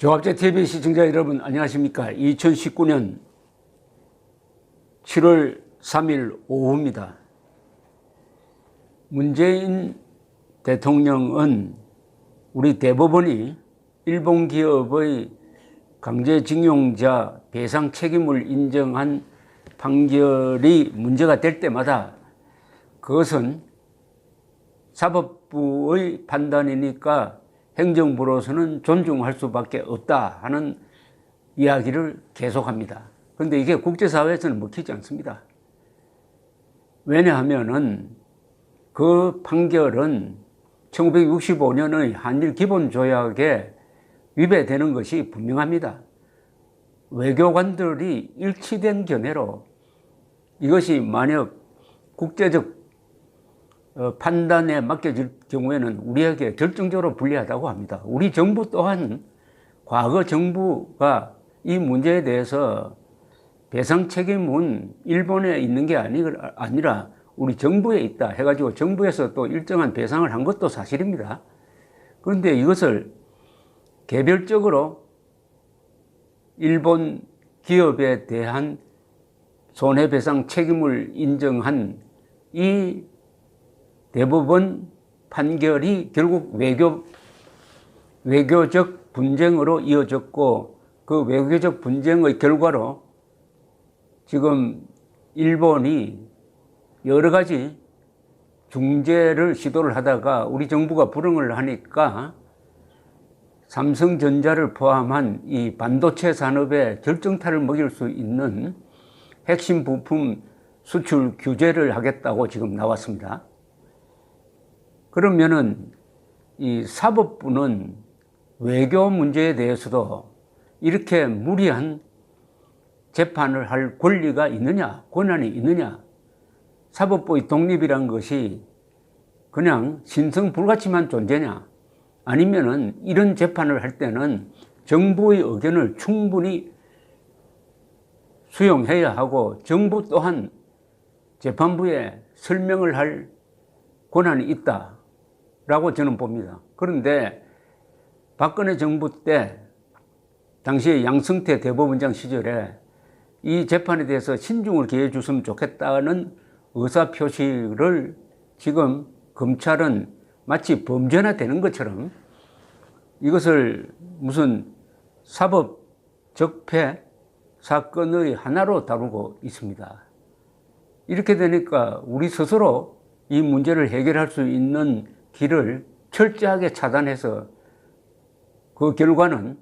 조합제TV 시청자 여러분 안녕하십니까. 2019년 7월 3일 오후입니다. 문재인 대통령은 우리 대법원이 일본 기업의 강제징용자 배상 책임을 인정한 판결이 문제가 될 때마다 그것은 사법부의 판단이니까 행정부로서는 존중할 수밖에 없다 하는 이야기를 계속합니다. 그런데 이게 국제사회에서는 먹히지 않습니다. 왜냐하면은 그 판결은 1965년의 한일기본조약에 위배되는 것이 분명합니다. 외교관들이 일치된 견해로 이것이 만약 국제적 판단에 맡겨질 경우에는 우리에게 결정적으로 불리하다고 합니다. 우리 정부 또한 과거 정부가 이 문제에 대해서 배상 책임은 일본에 있는 게 아니라 우리 정부에 있다 해가지고 정부에서 또 일정한 배상을 한 것도 사실입니다. 그런데 이것을 개별적으로 일본 기업에 대한 손해배상 책임을 인정한 이 대법원 판결이 결국 외교적 분쟁으로 이어졌고 그 외교적 분쟁의 결과로 지금 일본이 여러 가지 중재를 시도를 하다가 우리 정부가 불응을 하니까 삼성전자를 포함한 이 반도체 산업에 결정타를 먹일 수 있는 핵심 부품 수출 규제를 하겠다고 지금 나왔습니다. 그러면은 이 사법부는 외교 문제에 대해서도 이렇게 무리한 재판을 할 권리가 있느냐, 권한이 있느냐? 사법부의 독립이란 것이 그냥 신성불가침한 존재냐? 아니면은 이런 재판을 할 때는 정부의 의견을 충분히 수용해야 하고 정부 또한 재판부에 설명을 할 권한이 있다라고 저는 봅니다. 그런데 박근혜 정부 때 당시에 양승태 대법원장 시절에 이 재판에 대해서 신중을 기해 줬으면 좋겠다는 의사표시를 지금 검찰은 마치 범죄화되는 것처럼 이것을 무슨 사법 적폐 사건의 하나로 다루고 있습니다. 이렇게 되니까 우리 스스로 이 문제를 해결할 수 있는 길을 철저하게 차단해서 그 결과는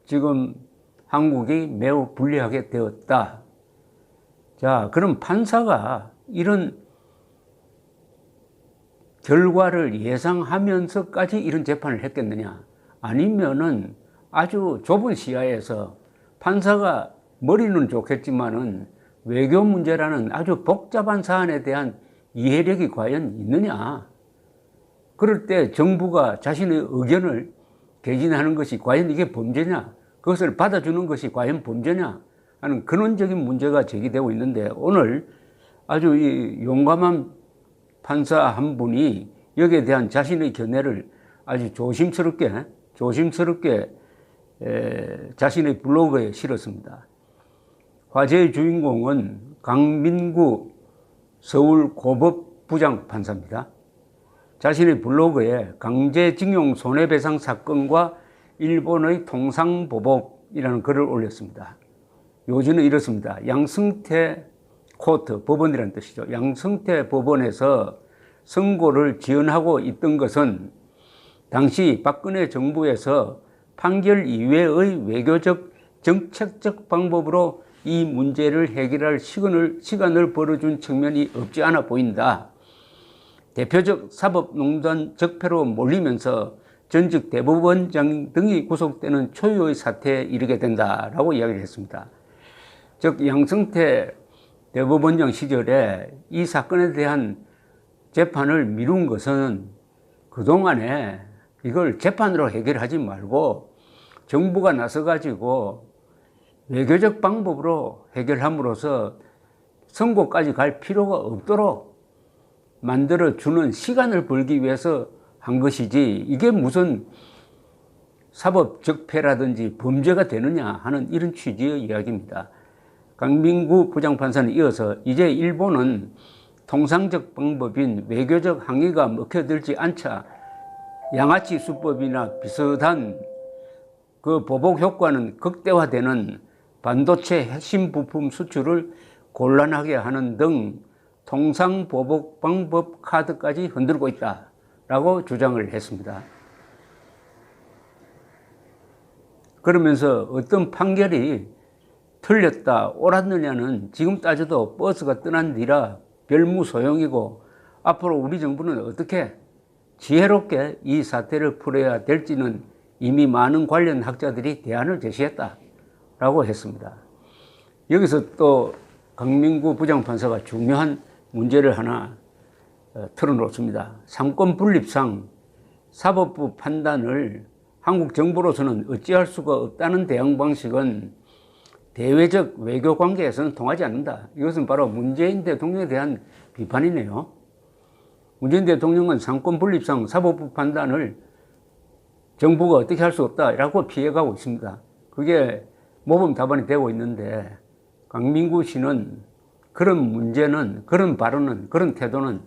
지금 한국이 매우 불리하게 되었다. 자, 그럼 판사가 이런 결과를 예상하면서까지 이런 재판을 했겠느냐? 아니면은 아주 좁은 시야에서 판사가 머리는 좋겠지만은 외교 문제라는 아주 복잡한 사안에 대한 이해력이 과연 있느냐? 그럴 때 정부가 자신의 의견을 개진하는 것이 과연 이게 범죄냐? 그것을 받아주는 것이 과연 범죄냐? 하는 근원적인 문제가 제기되고 있는데 오늘 아주 이 용감한 판사 한 분이 여기에 대한 자신의 견해를 아주 조심스럽게 자신의 블로그에 실었습니다. 화제의 주인공은 강민구 서울고법부장 판사입니다. 자신의 블로그에 강제징용 손해배상 사건과 일본의 통상보복이라는 글을 올렸습니다. 요지는 이렇습니다. 양승태 코트, 법원이라는 뜻이죠. 양승태 법원에서 선고를 지연하고 있던 것은 당시 박근혜 정부에서 판결 이외의 외교적 정책적 방법으로 이 문제를 해결할 시간을 벌어준 측면이 없지 않아 보인다. 대표적 사법농단 적폐로 몰리면서 전직 대법원장 등이 구속되는 초유의 사태에 이르게 된다라고 이야기를 했습니다. 즉 양승태 대법원장 시절에 이 사건에 대한 재판을 미룬 것은 그동안에 이걸 재판으로 해결하지 말고 정부가 나서가지고 외교적 방법으로 해결함으로써 선고까지 갈 필요가 없도록 만들어주는 시간을 벌기 위해서 한 것이지 이게 무슨 사법적폐라든지 범죄가 되느냐 하는 이런 취지의 이야기입니다. 강민구 부장판사는 이어서 이제 일본은 통상적 방법인 외교적 항의가 먹혀들지 않자 양아치 수법이나 비슷한 그 보복 효과는 극대화되는 반도체 핵심 부품 수출을 곤란하게 하는 등 통상 보복 방법 카드까지 흔들고 있다라고 주장을 했습니다. 그러면서 어떤 판결이 틀렸다 옳았느냐는 지금 따져도 버스가 떠난 뒤라 별무 소용이고 앞으로 우리 정부는 어떻게 지혜롭게 이 사태를 풀어야 될지는 이미 많은 관련 학자들이 대안을 제시했다라고 했습니다. 여기서 또 강민구 부장판사가 중요한 문제를 하나 틀어놓습니다. 상권 분립상 사법부 판단을 한국 정부로서는 어찌할 수가 없다는 대응 방식은 대외적 외교 관계에서는 통하지 않는다. 이것은 바로 문재인 대통령에 대한 비판이네요. 문재인 대통령은 상권 분립상 사법부 판단을 정부가 어떻게 할 수 없다라고 피해가고 있습니다. 그게 모범 답안이 되고 있는데 강민구 씨는 그런 문제는, 그런 발언은, 그런 태도는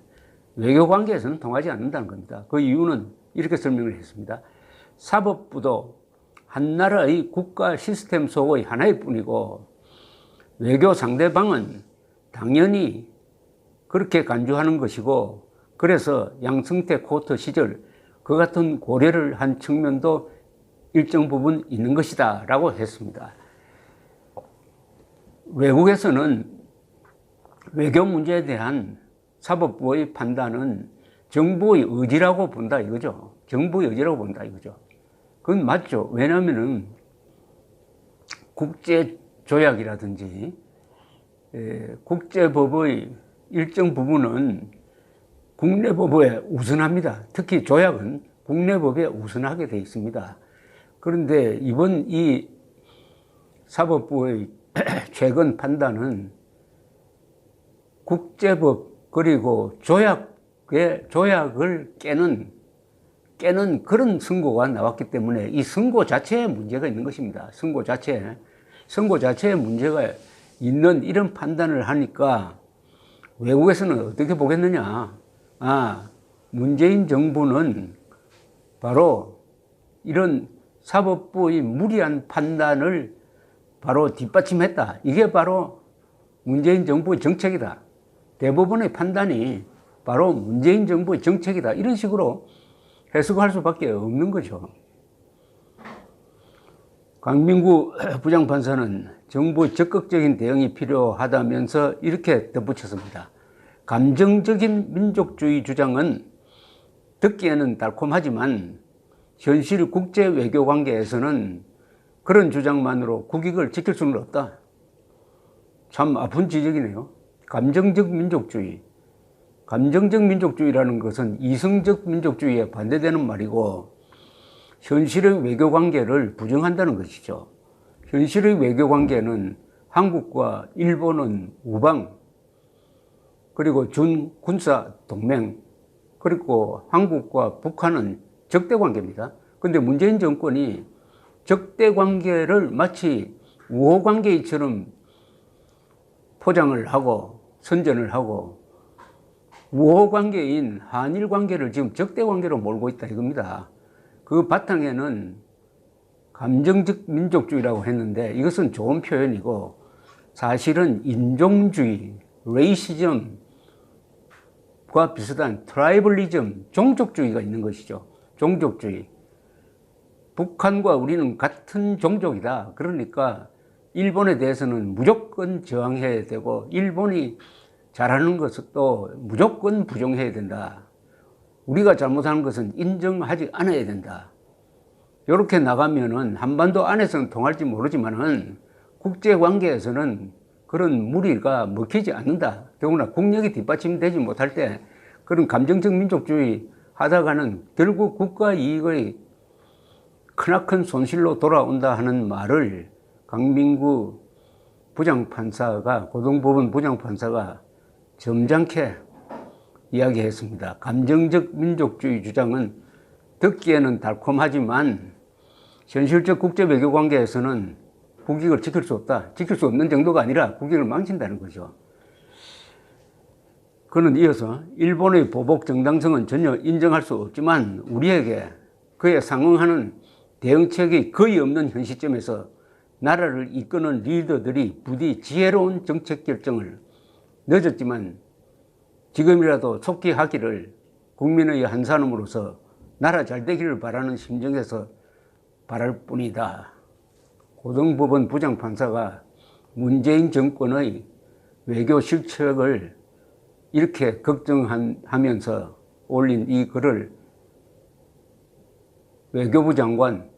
외교 관계에서는 통하지 않는다는 겁니다. 그 이유는 이렇게 설명을 했습니다. 사법부도 한 나라의 국가 시스템 속의 하나일 뿐이고 외교 상대방은 당연히 그렇게 간주하는 것이고 그래서 양승태 코트 시절 그 같은 고려를 한 측면도 일정 부분 있는 것이다 라고 했습니다. 외국에서는 외교 문제에 대한 사법부의 판단은 정부의 의지라고 본다 이거죠. 정부의 의지라고 본다 이거죠. 그건 맞죠. 왜냐하면은 국제조약이라든지 국제법의 일정 부분은 국내법에 우선합니다. 특히 조약은 국내법에 우선하게 되어 있습니다. 그런데 이번 이 사법부의 최근 판단은 국제법 그리고 조약을 깨는 그런 선고가 나왔기 때문에 이 선고 자체에 문제가 있는 것입니다. 선고 자체에 문제가 있는 이런 판단을 하니까 외국에서는 어떻게 보겠느냐. 문재인 정부는 바로 이런 사법부의 무리한 판단을 바로 뒷받침했다. 이게 바로 문재인 정부의 정책이다. 대부분의 판단이 바로 문재인 정부의 정책이다. 이런 식으로 해석할 수밖에 없는 거죠. 강민구 부장판사는 정부의 적극적인 대응이 필요하다면서 이렇게 덧붙였습니다. 감정적인 민족주의 주장은 듣기에는 달콤하지만 현실 국제 외교 관계에서는 그런 주장만으로 국익을 지킬 수는 없다. 참 아픈 지적이네요. 감정적 민족주의. 감정적 민족주의라는 것은 이성적 민족주의에 반대되는 말이고 현실의 외교 관계를 부정한다는 것이죠. 현실의 외교 관계는 한국과 일본은 우방, 그리고 준군사 동맹, 그리고 한국과 북한은 적대 관계입니다. 그런데 문재인 정권이 적대 관계를 마치 우호 관계처럼 포장을 하고 선전을 하고 우호 관계인 한일 관계를 지금 적대 관계로 몰고 있다 이겁니다. 그 바탕에는 감정적 민족주의라고 했는데 이것은 좋은 표현이고 사실은 인종주의, 레이시즘과 비슷한 트라이벌리즘, 종족주의가 있는 것이죠. 종족주의. 북한과 우리는 같은 종족이다. 그러니까 일본에 대해서는 무조건 저항해야 되고 일본이 잘하는 것도 무조건 부정해야 된다. 우리가 잘못하는 것은 인정하지 않아야 된다. 이렇게 나가면은 한반도 안에서는 통할지 모르지만은 국제관계에서는 그런 무리가 먹히지 않는다. 더구나 국력이 뒷받침되지 못할 때 그런 감정적 민족주의 하다가는 결국 국가 이익의 크나큰 손실로 돌아온다 하는 말을 강민구 부장판사가, 고등법원 부장판사가 점잖게 이야기했습니다. 감정적 민족주의 주장은 듣기에는 달콤하지만 현실적 국제 외교 관계에서는 국익을 지킬 수 없다. 지킬 수 없는 정도가 아니라 국익을 망친다는 거죠. 그는 이어서 일본의 보복 정당성은 전혀 인정할 수 없지만 우리에게 그에 상응하는 대응책이 거의 없는 현 시점에서 나라를 이끄는 리더들이 부디 지혜로운 정책 결정을 늦었지만 지금이라도 속히 하기를 국민의 한 사람으로서 나라 잘 되기를 바라는 심정에서 바랄 뿐이다. 고등법원 부장판사가 문재인 정권의 외교 실책을 이렇게 걱정하면서 올린 이 글을 외교부 장관,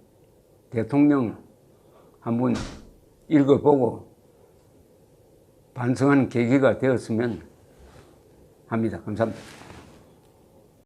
대통령 한번 읽어보고 반성하는 계기가 되었으면 합니다. 감사합니다.